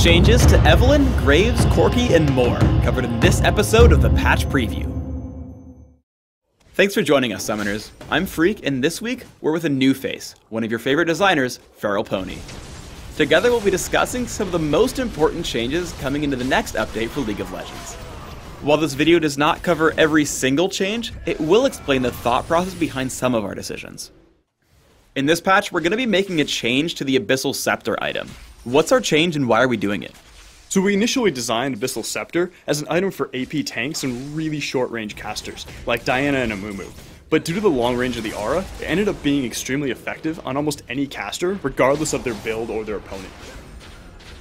changes to Evelynn, Graves, Corki, and more, covered in this episode of the Patch Preview. Thanks for joining us, Summoners. I'm Freak, and this week, we're with a new face, one of your favorite designers, Feral Pony. Together, we'll be discussing some of the most important changes coming into the next update for League of Legends. While this video does not cover every single change, it will explain the thought process behind some of our decisions. In this patch, we're going to be making a change to the Abyssal Scepter item. What's our change and why are we doing it? So we initially designed Abyssal Scepter as an item for AP tanks and really short-range casters, like Diana and Amumu. But due to the long range of the aura, it ended up being extremely effective on almost any caster, regardless of their build or their opponent.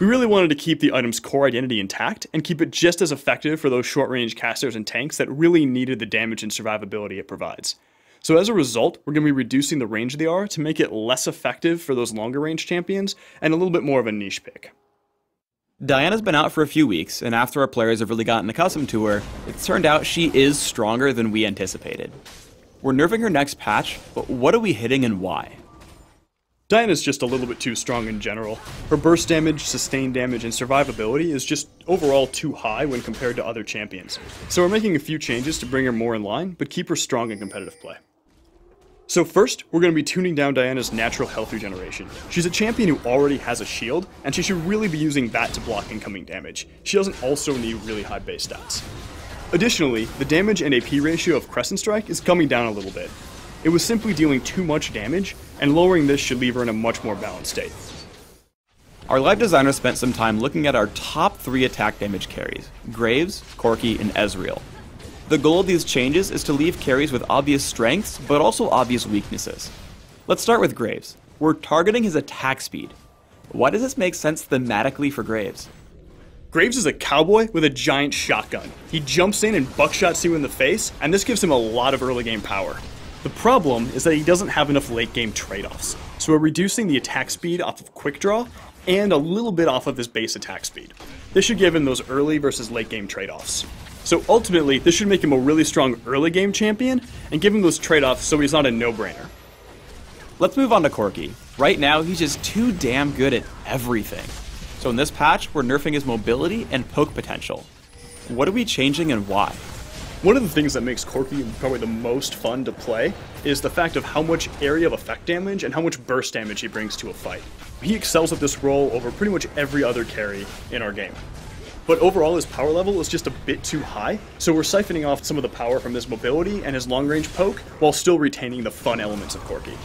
We really wanted to keep the item's core identity intact, and keep it just as effective for those short-range casters and tanks that really needed the damage and survivability it provides. So as a result, we're going to be reducing the range of the aura to make it less effective for those longer range champions, and a little bit more of a niche pick. Diana's been out for a few weeks, and after our players have really gotten accustomed to her, it's turned out she is stronger than we anticipated. We're nerfing her next patch, but what are we hitting and why? Diana's just a little bit too strong in general. Her burst damage, sustained damage, and survivability is just overall too high when compared to other champions. So we're making a few changes to bring her more in line, but keep her strong in competitive play. So first, we're going to be tuning down Diana's natural health regeneration. She's a champion who already has a shield, and she should really be using that to block incoming damage. She doesn't also need really high base stats. Additionally, the damage and AP ratio of Crescent Strike is coming down a little bit. It was simply dealing too much damage, and lowering this should leave her in a much more balanced state. Our live designer spent some time looking at our top 3 attack damage carries, Graves, Corki, and Ezreal. The goal of these changes is to leave carries with obvious strengths, but also obvious weaknesses. Let's start with Graves. We're targeting his attack speed. Why does this make sense thematically for Graves? Graves is a cowboy with a giant shotgun. He jumps in and buckshots you in the face, and this gives him a lot of early game power. The problem is that he doesn't have enough late game trade-offs, so we're reducing the attack speed off of quick draw, and a little bit off of his base attack speed. This should give him those early versus late game trade-offs. So ultimately, this should make him a really strong early game champion, and give him those trade-offs so he's not a no-brainer. Let's move on to Corki. Right now, he's just too damn good at everything. So in this patch, we're nerfing his mobility and poke potential. What are we changing and why? One of the things that makes Corki probably the most fun to play is the fact of how much area of effect damage and how much burst damage he brings to a fight. He excels at this role over pretty much every other carry in our game. But overall, his power level is just a bit too high, so we're siphoning off some of the power from his mobility and his long-range poke, while still retaining the fun elements of Corki.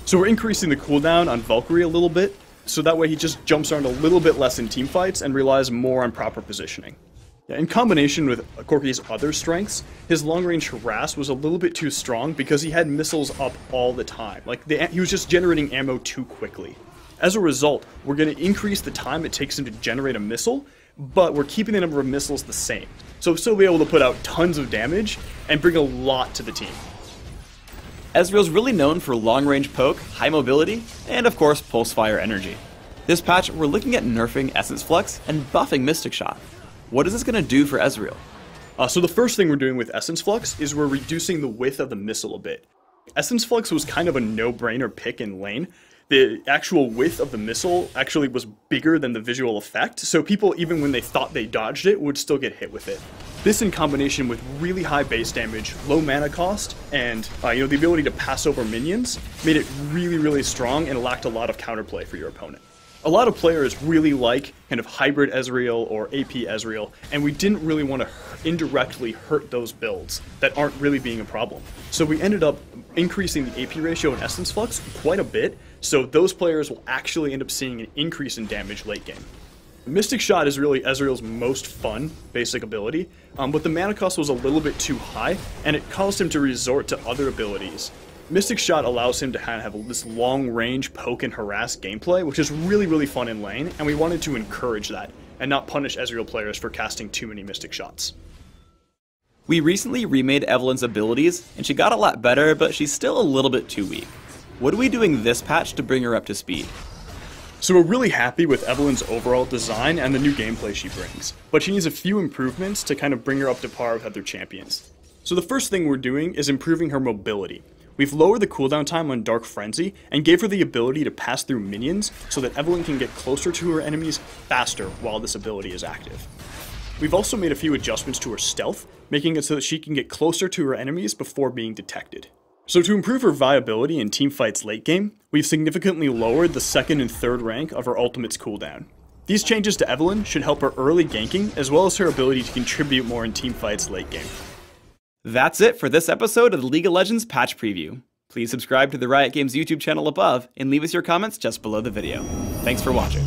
So we're increasing the cooldown on Valkyrie a little bit, so that way he just jumps around a little bit less in teamfights and relies more on proper positioning. In combination with Corki's other strengths, his long-range harass was a little bit too strong because he had missiles up all the time. He was just generating ammo too quickly. As a result, we're going to increase the time it takes him to generate a missile, but we're keeping the number of missiles the same. So he'll still be able to put out tons of damage and bring a lot to the team. Ezreal's really known for long-range poke, high mobility, and of course pulse-fire energy. This patch, we're looking at nerfing Essence Flux and buffing Mystic Shot. What is this going to do for Ezreal? So the first thing we're doing with Essence Flux is we're reducing the width of the missile a bit. Essence Flux was kind of a no-brainer pick in lane. The actual width of the missile actually was bigger than the visual effect, so people, even when they thought they dodged it, would still get hit with it. This in combination with really high base damage, low mana cost, and the ability to pass over minions, made it really, really strong and lacked a lot of counterplay for your opponent. A lot of players really like kind of hybrid Ezreal or AP Ezreal, and we didn't really want to indirectly hurt those builds that aren't really being a problem. So we ended up increasing the AP ratio in Essence Flux quite a bit, so those players will actually end up seeing an increase in damage late game. Mystic Shot is really Ezreal's most fun basic ability, but the mana cost was a little bit too high, and it caused him to resort to other abilities. Mystic Shot allows him to kind of have this long-range poke and harass gameplay, which is really, really fun in lane, and we wanted to encourage that, and not punish Ezreal players for casting too many Mystic Shots. We recently remade Evelynn's abilities, and she got a lot better, but she's still a little bit too weak. What are we doing this patch to bring her up to speed? So we're really happy with Evelynn's overall design and the new gameplay she brings, but she needs a few improvements to kind of bring her up to par with other champions. So the first thing we're doing is improving her mobility. We've lowered the cooldown time on Dark Frenzy and gave her the ability to pass through minions so that Evelynn can get closer to her enemies faster while this ability is active. We've also made a few adjustments to her stealth, making it so that she can get closer to her enemies before being detected. So to improve her viability in teamfights late game, we've significantly lowered the second and third rank of her ultimate's cooldown. These changes to Evelynn should help her early ganking as well as her ability to contribute more in teamfights late game. That's it for this episode of the League of Legends Patch Preview. Please subscribe to the Riot Games YouTube channel above and leave us your comments just below the video. Thanks for watching.